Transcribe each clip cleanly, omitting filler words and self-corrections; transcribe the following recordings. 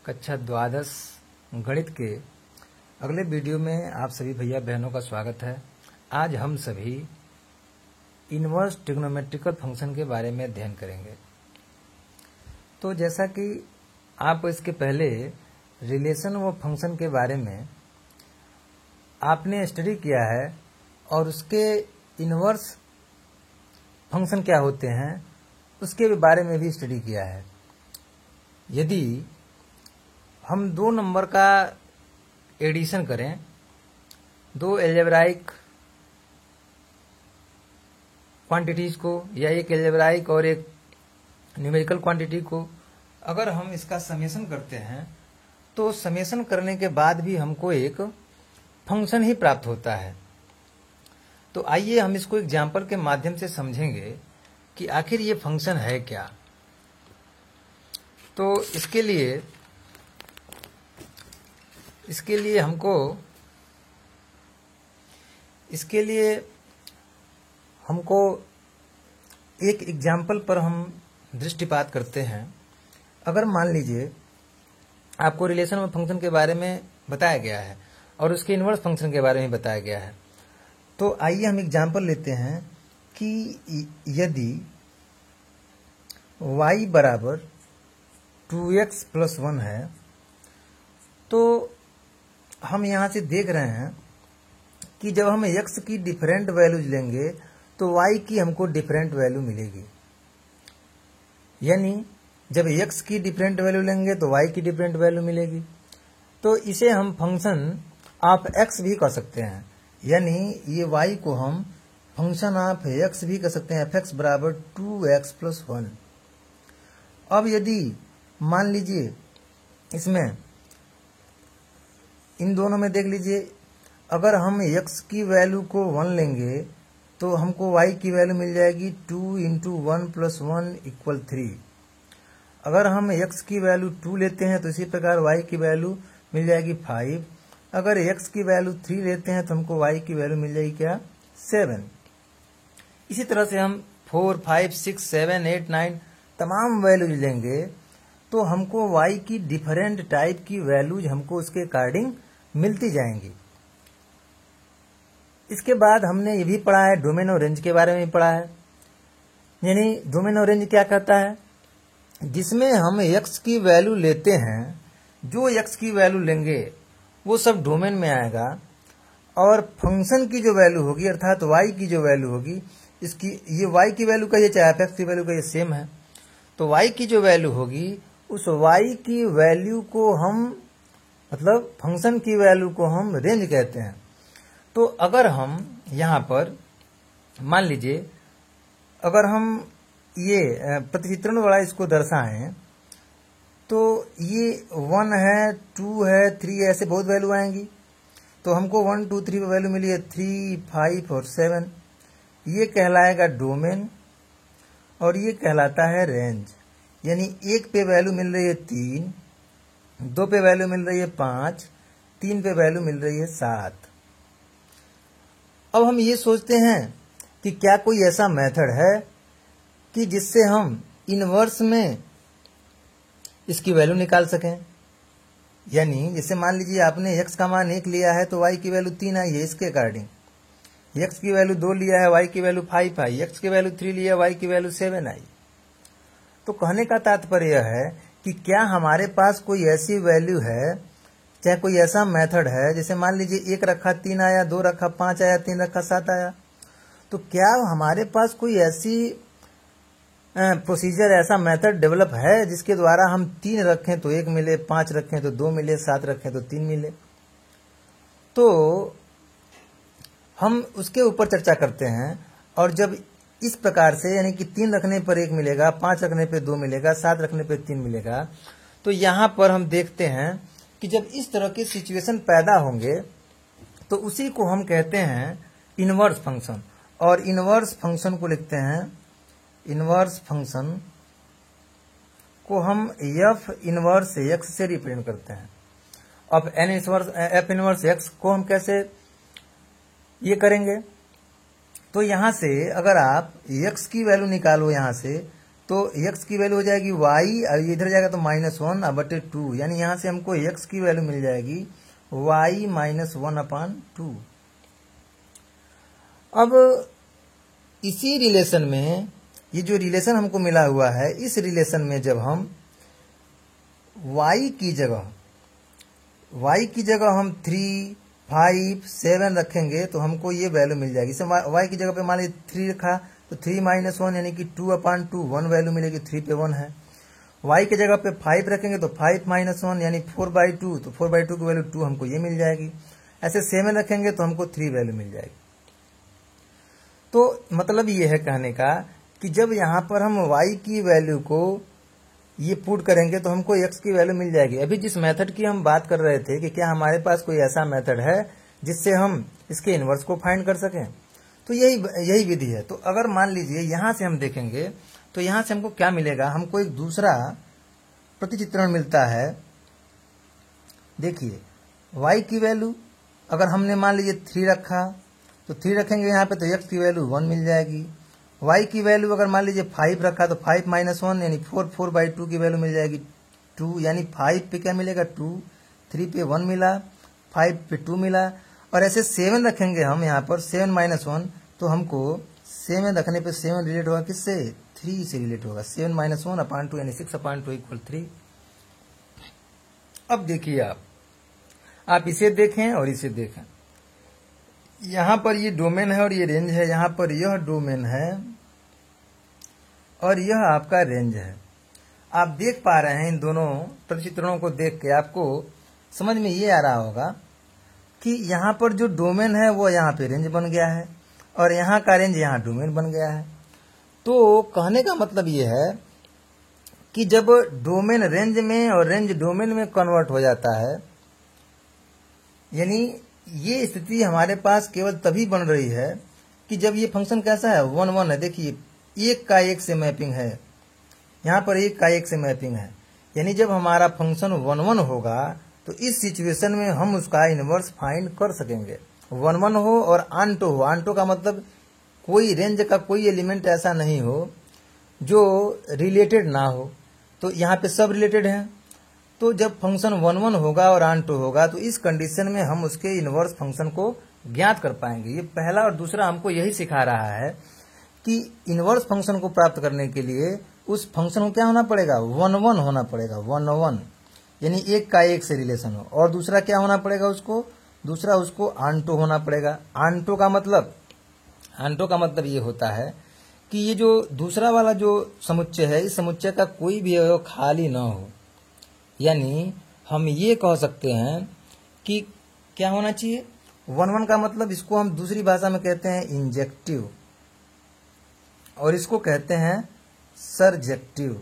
कक्षा द्वादश गणित के अगले वीडियो में आप सभी भैया बहनों का स्वागत है। आज हम सभी इनवर्स ट्रिग्नोमेट्रिकल फंक्शन के बारे में अध्ययन करेंगे। तो जैसा कि आप इसके पहले रिलेशन ऑफ फंक्शन के बारे में आपने स्टडी किया है और उसके इनवर्स फंक्शन क्या होते हैं उसके बारे में भी स्टडी किया है। यदि हम दो नंबर का एडिशन करें, दो एल्जेब्राइक क्वांटिटीज को या एक एल्जेब्राइक और एक न्यूमेरिकल क्वांटिटी को अगर हम इसका समेशन करते हैं तो समेशन करने के बाद भी हमको एक फंक्शन ही प्राप्त होता है। तो आइए हम इसको एग्जाम्पल के माध्यम से समझेंगे कि आखिर ये फंक्शन है क्या। तो इसके लिए हमको एक एग्जाम्पल पर हम दृष्टिपात करते हैं। अगर मान लीजिए आपको रिलेशन ऑफ फंक्शन के बारे में बताया गया है और उसके इनवर्स फंक्शन के बारे में बताया गया है, तो आइए हम एग्जाम्पल लेते हैं कि यदि y बराबर 2x प्लस 1 है, तो हम यहाँ से देख रहे हैं कि जब हम x की डिफरेंट वैल्यूज लेंगे तो y की हमको डिफरेंट वैल्यू मिलेगी। यानी जब x की डिफरेंट वैल्यू लेंगे तो y की डिफरेंट वैल्यू मिलेगी। तो इसे हम फंक्शन ऑफ x भी कह सकते हैं, यानी ये y को हम फंक्शन ऑफ x भी कह सकते हैं। fx बराबर 2x प्लस 1। अब यदि मान लीजिए इसमें इन दोनों में देख लीजिए, अगर हम x की वैल्यू को 1 लेंगे तो हमको y की वैल्यू मिल जाएगी 2 इंटू 1 प्लस 1 इक्वल 3। अगर हम x की वैल्यू 2 लेते हैं तो इसी प्रकार y की वैल्यू मिल जाएगी 5। अगर x की वैल्यू 3 लेते हैं तो हमको y की वैल्यू मिल जाएगी क्या, 7। इसी तरह से हम 4, 5, 6, 7, 8, 9 तमाम वैल्यूज लेंगे तो हमको y की डिफरेंट टाइप की वैल्यूज हमको उसके अकॉर्डिंग मिलती जाएंगी। इसके बाद हमने ये भी पढ़ा है, डोमेन और रेंज के बारे में पढ़ा है। यानी डोमेन और रेंज क्या कहता है, जिसमें हम x की वैल्यू लेते हैं, जो x की वैल्यू लेंगे वो सब डोमेन में आएगा और फंक्शन की जो वैल्यू होगी अर्थात y की जो वैल्यू होगी, इसकी ये y की वैल्यू का ये चाहे f की वैल्यू का ये सेम है, तो y की जो वैल्यू होगी उस y की वैल्यू को हम मतलब फंक्शन की वैल्यू को हम रेंज कहते हैं। तो अगर हम यहाँ पर मान लीजिए अगर हम ये प्रतिचित्रण वाला इसको दर्शाएं तो ये 1 है, 2 है, 3 है, ऐसे बहुत वैल्यू आएंगी। तो हमको 1, 2, 3 पे वैल्यू मिली है 3, 5 और 7। ये कहलाएगा डोमेन और ये कहलाता है रेंज। यानी 1 पे वैल्यू मिल रही है 3, 2 पे वैल्यू मिल रही है 5, 3 पे वैल्यू मिल रही है 7। अब हम ये सोचते हैं कि क्या कोई ऐसा मेथड है कि जिससे हम इनवर्स में इसकी वैल्यू निकाल सकें। यानी जैसे मान लीजिए आपने x का मान 1 लिया है तो y की वैल्यू 3 आई है, इसके अकॉर्डिंग x की वैल्यू 2 लिया है, y की वैल्यू 5 आई, x की वैल्यू 3 लिया है, y की वैल्यू 7 आई। तो कहने का तात्पर्य यह है कि क्या हमारे पास कोई ऐसी वैल्यू है, चाहे कोई ऐसा मेथड है, जैसे मान लीजिए 1 रखा 3 आया, 2 रखा 5 आया, 3 रखा 7 आया, तो क्या हमारे पास कोई ऐसी प्रोसीजर, ऐसा मेथड डेवलप है जिसके द्वारा हम 3 रखें तो 1 मिले, 5 रखें तो 2 मिले, 7 रखें तो 3 मिले। तो हम उसके ऊपर चर्चा करते हैं और जब इस प्रकार से यानी कि 3 रखने पर 1 मिलेगा, 5 रखने पर 2 मिलेगा, 7 रखने पर 3 मिलेगा, तो यहाँ पर हम देखते हैं कि जब इस तरह के सिचुएशन पैदा होंगे तो उसी को हम कहते हैं इनवर्स फंक्शन। और इनवर्स फंक्शन को लिखते हैं, इनवर्स फंक्शन को हम f इनवर्स x से रिप्रेजेंट करते हैं। अब f इनवर्स x को हम कैसे ये करेंगे, तो यहां से अगर आप x की वैल्यू निकालो यहाँ से तो x की वैल्यू हो जाएगी y, और इधर जाएगा तो -1/2, यानी यहां से हमको x की वैल्यू मिल जाएगी y -1/2। अब इसी रिलेशन में, ये जो रिलेशन हमको मिला हुआ है, इस रिलेशन में जब हम y की जगह हम 3, 5, 7 रखेंगे तो हमको ये वैल्यू मिल जाएगी। इसे y की जगह पे मान लीजिए 3 रखा तो 3 - 1 यानी कि 2/2, 1 वैल्यू मिलेगी, 3 पे 1 है। y की जगह पे 5 रखेंगे तो 5 - 1 यानी 4/2, तो 4/2 की वैल्यू 2 हमको ये मिल जाएगी। ऐसे 7 रखेंगे तो हमको 3 वैल्यू मिल जाएगी। तो मतलब ये है कहने का कि जब यहाँ पर हम y की वैल्यू को ये पुट करेंगे तो हमको x की वैल्यू मिल जाएगी। अभी जिस मेथड की हम बात कर रहे थे कि क्या हमारे पास कोई ऐसा मेथड है जिससे हम इसके इनवर्स को फाइंड कर सकें, तो यही विधि है। तो अगर मान लीजिए यहां से हम देखेंगे तो यहां से हमको क्या मिलेगा, हमको एक दूसरा प्रतिचित्रण मिलता है। देखिए y की वैल्यू अगर हमने मान लीजिए 3 रखा तो 3 रखेंगे यहाँ पे तो x की वैल्यू 1 मिल जाएगी। y की वैल्यू अगर मान लीजिए 5 रखा तो 5 - 1 यानी 4/2 की वैल्यू मिल जाएगी 2, यानी 5 पे क्या मिलेगा 2, 3 पे 1 मिला, 5 पे 2 मिला। और ऐसे 7 रखेंगे हम यहाँ पर 7 - 1, तो हमको 7 रखने पे 7 रिलेट होगा किससे, 3 से रिलेट होगा। 7 - 1/2 यानी 6/2 = 3। अब देखिए आप इसे देखें और इसे देखें। यहां पर ये डोमेन है और ये रेंज है, यहां पर यह डोमेन है और यह आपका रेंज है। आप देख पा रहे हैं इन दोनों प्रतिचित्रणों को देख के आपको समझ में ये आ रहा होगा कि यहाँ पर जो डोमेन है वो यहाँ पे रेंज बन गया है और यहाँ का रेंज यहाँ डोमेन बन गया है। तो कहने का मतलब ये है कि जब डोमेन रेंज में और रेंज डोमेन में कन्वर्ट हो जाता है, यानी ये स्थिति हमारे पास केवल तभी बन रही है कि जब ये फंक्शन कैसा है 1, 1 है। देखिए 1 का 1 से मैपिंग है, यहाँ पर 1 का 1 से मैपिंग है, यानी जब हमारा फंक्शन 1, 1 होगा तो इस सिचुएशन में हम उसका इनवर्स फाइंड कर सकेंगे। 1, 1 हो और आंटो हो, आंटो का मतलब कोई रेंज का कोई एलिमेंट ऐसा नहीं हो जो रिलेटेड ना हो, तो यहाँ पे सब रिलेटेड है। तो जब फंक्शन 1, 1 होगा और आंटो होगा तो इस कंडीशन में हम उसके इनवर्स फंक्शन को ज्ञात कर पाएंगे। ये पहला और दूसरा हमको यही सिखा रहा है कि इनवर्स फंक्शन को प्राप्त करने के लिए उस फंक्शन को क्या होना पड़ेगा, 1, 1 होना पड़ेगा, 1, 1 यानी 1 का 1 से रिलेशन हो। और दूसरा क्या होना पड़ेगा दूसरा उसको आंटो होना पड़ेगा। आंटो का मतलब ये होता है कि ये जो दूसरा वाला जो समुच्चय है, इस समुच्चय का कोई भी अवयव खाली ना हो। यानी हम ये कह सकते हैं कि क्या होना चाहिए, 1, 1 का मतलब इसको हम दूसरी भाषा में कहते हैं इंजेक्टिव और इसको कहते हैं सरजेक्टिव,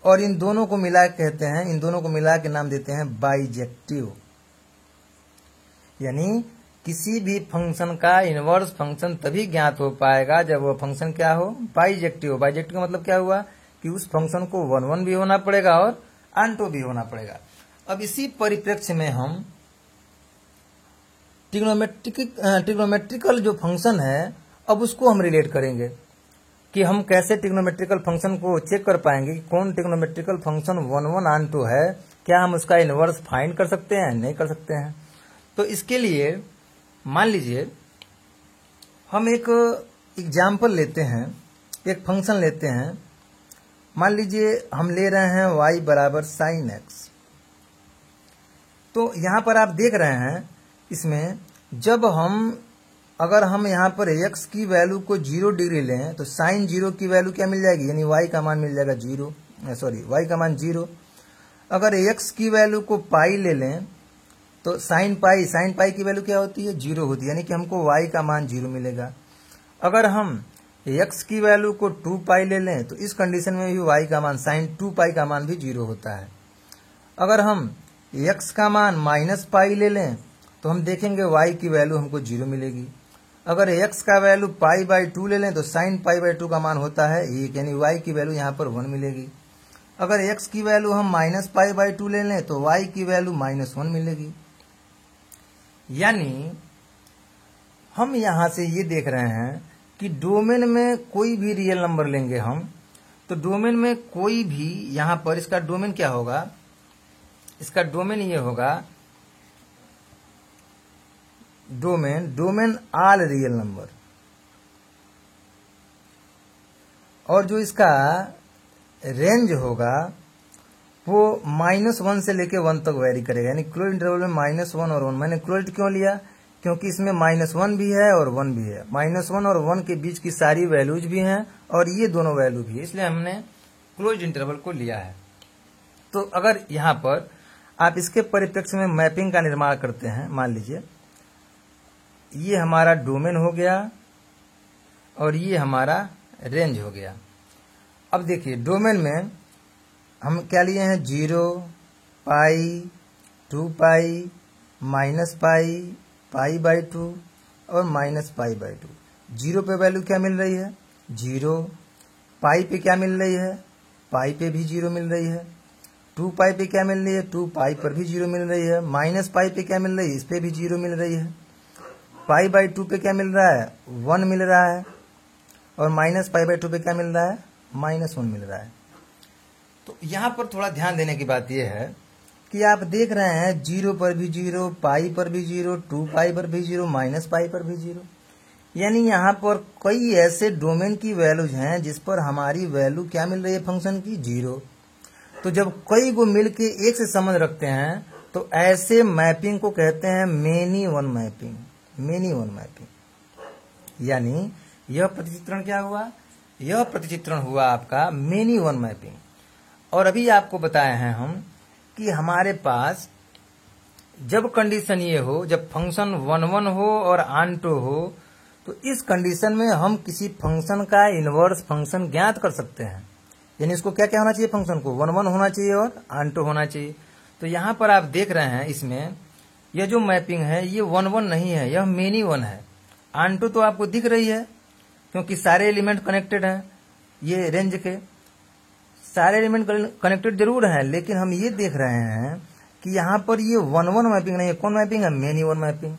और इन दोनों को मिला के कहते हैं, इन दोनों को मिला के नाम देते हैं बाइजेक्टिव। यानी किसी भी फंक्शन का इनवर्स फंक्शन तभी ज्ञात हो पाएगा जब वो फंक्शन क्या हो, बाइजेक्टिव। बाइजेक्टिव का मतलब क्या हुआ कि उस फंक्शन को 1, 1 भी होना पड़ेगा और आंटो भी होना पड़ेगा। अब इसी परिप्रेक्ष्य में हम ट्रिग्नोमेट्रिकल जो फंक्शन है अब उसको हम रिलेट करेंगे कि हम कैसे ट्रिग्नोमेट्रिकल फंक्शन को चेक कर पाएंगे कि कौन ट्रिग्नोमेट्रिकल फंक्शन 1, 1 आंटो है, क्या हम उसका इनवर्स फाइंड कर सकते हैं, नहीं कर सकते हैं। तो इसके लिए मान लीजिए हम एक एग्जाम्पल लेते हैं, एक फंक्शन लेते हैं। मान लीजिए हम ले रहे हैं y बराबर sin x। तो यहां पर आप देख रहे हैं इसमें जब अगर हम यहाँ पर x की वैल्यू को 0 डिग्री लें तो sin 0 की वैल्यू क्या मिल जाएगी, यानी y का मान मिल जाएगा y का मान 0। अगर x की वैल्यू को पाई ले लें तो sin पाई की वैल्यू क्या होती है, 0 होती है, यानी कि हमको y का मान 0 मिलेगा। अगर हम x की वैल्यू को 2 पाई ले लें तो इस कंडीशन में भी y का मान sin 2 पाई का मान भी 0 होता है। अगर हम x का मान -पाई ले लें तो हम देखेंगे y की वैल्यू हमको 0 मिलेगी। अगर x का वैल्यू π/2 ले लें तो sin π/2 का मान होता है 1, यानी y की वैल्यू यहाँ पर 1 मिलेगी। अगर x की वैल्यू हम -π/2 ले लें तो y की वैल्यू -1 मिलेगी। यानी हम यहाँ से ये देख रहे हैं कि डोमेन में कोई भी रियल नंबर लेंगे हम तो डोमेन में कोई भी यहां पर इसका डोमेन क्या होगा, इसका डोमेन ये होगा डोमेन ऑल रियल नंबर, और जो इसका रेंज होगा वो -1 से लेके 1 तक वेरी करेगा, यानी क्लोज्ड इंटरवल में -1 और 1। मैंने क्लोज्ड क्यों लिया, क्योंकि इसमें -1 भी है और 1 भी है, -1 और 1 के बीच की सारी वैल्यूज भी हैं और ये दोनों वैल्यू भी है, इसलिए हमने क्लोज्ड इंटरवल को लिया है। तो अगर यहाँ पर आप इसके परिप्रेक्ष्य में मैपिंग का निर्माण करते हैं, मान लीजिए ये हमारा डोमेन हो गया और ये हमारा रेंज हो गया। अब देखिए डोमेन में हम क्या लिए हैं, 0, पाई, 2 पाई, -पाई, पाई/2 और -पाई/2। 0 पे वैल्यू क्या मिल रही है, 0। पाई पे क्या मिल रही है, पाई पे भी 0 मिल रही है। 2 पाई पे क्या मिल रही है, 2 पाई पर भी 0 मिल रही है। -पाई पे क्या मिल रही है, इस पे भी 0 मिल रही है। पाई/2 पे क्या मिल रहा है, 1 मिल रहा है, और -पाई/2 पे क्या मिल रहा है, -1 मिल रहा है। तो यहाँ पर थोड़ा ध्यान देने की बात यह है कि आप देख रहे हैं 0 पर भी 0, पाई पर भी 0, 2 पाई पर भी 0, -पाई पर भी 0, यानी यहाँ पर कई ऐसे डोमेन की वैल्यूज हैं जिस पर हमारी वैल्यू क्या मिल रही है फंक्शन की, 0। तो जब कई को मिलके एक से संबंध रखते हैं तो ऐसे मैपिंग को कहते हैं many one mapping, many one mapping. यानी यह प्रतिचित्रण क्या हुआ, यह प्रतिचित्रण हुआ आपका मेनी वन मैपिंग। और अभी आपको बताए हैं हम कि हमारे पास जब कंडीशन ये हो, जब फंक्शन 1 हो और आंटो हो, तो इस कंडीशन में हम किसी फंक्शन का इनवर्स फंक्शन ज्ञात कर सकते हैं। यानी इसको क्या क्या होना चाहिए, फंक्शन को 1 होना चाहिए और आंटो होना चाहिए। तो यहाँ पर आप देख रहे हैं इसमें यह जो मैपिंग है ये 1 नहीं है, यह मेनी वन है। आंटो तो आपको दिख रही है क्योंकि सारे एलिमेंट कनेक्टेड हैं, ये रेंज के सारे एलिमेंट कनेक्टेड जरूर हैं, लेकिन हम ये देख रहे हैं कि यहाँ पर ये 1 मैपिंग नहीं है। कौन मैपिंग है, मेनी वन मैपिंग।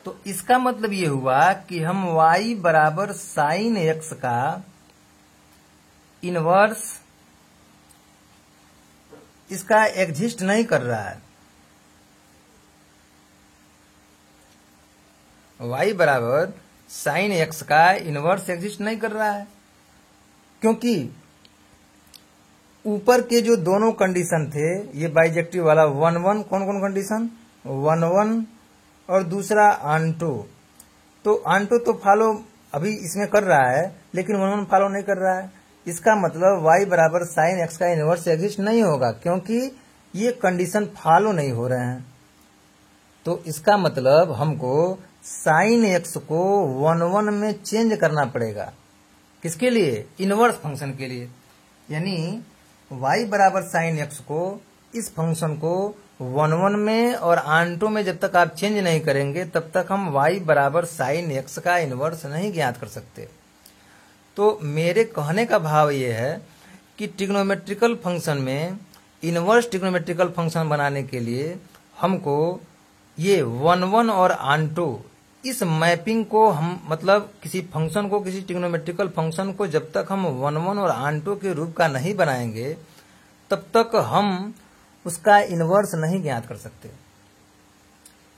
तो इसका मतलब ये हुआ कि हम y बराबर साइन x का इनवर्स इसका एग्जिस्ट नहीं कर रहा है। y बराबर साइन x का इनवर्स एग्जिस्ट नहीं कर रहा है, क्योंकि ऊपर के जो दोनों कंडीशन थे, ये बाइजेक्टिव वाला 1 कौन कौन कंडीशन, 1 और दूसरा आंटो। तो आंटो तो फॉलो अभी इसमें कर रहा है, लेकिन 1 फॉलो नहीं कर रहा है। इसका मतलब y बराबर साइन x का इनवर्स एग्जिस्ट नहीं होगा, क्योंकि ये कंडीशन फॉलो नहीं हो रहे हैं। तो इसका मतलब हमको साइन x को 1 में चेंज करना पड़ेगा। किसके लिए, इनवर्स फंक्शन के लिए। यानी y बराबर साइन x को, इस फंक्शन को 1 में और आंटो में जब तक आप चेंज नहीं करेंगे तब तक हम y बराबर साइन x का इनवर्स नहीं ज्ञात कर सकते। तो मेरे कहने का भाव ये है कि ट्रिग्नोमेट्रिकल फंक्शन में इनवर्स ट्रिग्नोमेट्रिकल फंक्शन बनाने के लिए हमको ये 1 और आंटो, इस मैपिंग को हम मतलब किसी फंक्शन को, किसी ट्रिग्नोमेट्रिकल फंक्शन को जब तक हम 1 और आंटो के रूप का नहीं बनाएंगे तब तक हम उसका इनवर्स नहीं ज्ञात कर सकते।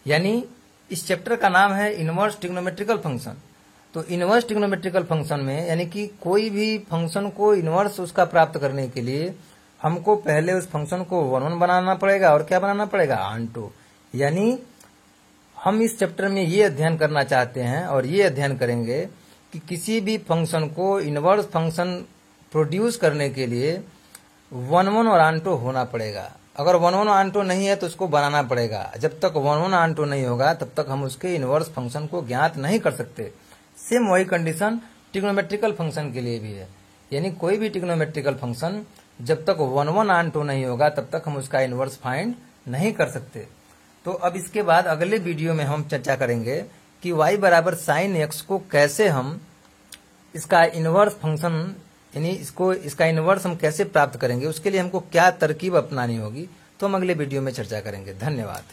यानी इस चैप्टर का नाम है इनवर्स ट्रिग्नोमेट्रिकल फंक्शन। तो इनवर्स ट्रिग्नोमेट्रिकल फंक्शन में यानी कि कोई भी फंक्शन को इनवर्स उसका प्राप्त करने के लिए हमको पहले उस फंक्शन को 1 बनाना पड़ेगा और क्या बनाना पड़ेगा, आंटो। यानी हम इस चैप्टर में ये अध्ययन करना चाहते हैं और ये अध्ययन करेंगे कि किसी भी फंक्शन को इनवर्स फंक्शन प्रोड्यूस करने के लिए 1 और आंटो होना पड़ेगा। अगर 1 आंटो नहीं है तो उसको बनाना पड़ेगा। जब तक 1 आंटो नहीं होगा तब तक हम उसके इनवर्स फंक्शन को ज्ञात नहीं कर सकते। सेम वही कंडीशन ट्रिग्नोमेट्रिकल फंक्शन के लिए भी है। यानी कोई भी ट्रिग्नोमेट्रिकल फंक्शन जब तक 1 आंटो नहीं होगा तब तक हम उसका इनवर्स फाइंड नहीं कर सकते। तो अब इसके बाद अगले वीडियो में हम चर्चा करेंगे कि y बराबर साइन x को कैसे हम इसका इनवर्स फंक्शन यानी इसका इनवर्स हम कैसे प्राप्त करेंगे, उसके लिए हमको क्या तरकीब अपनानी होगी, तो हम अगले वीडियो में चर्चा करेंगे। धन्यवाद।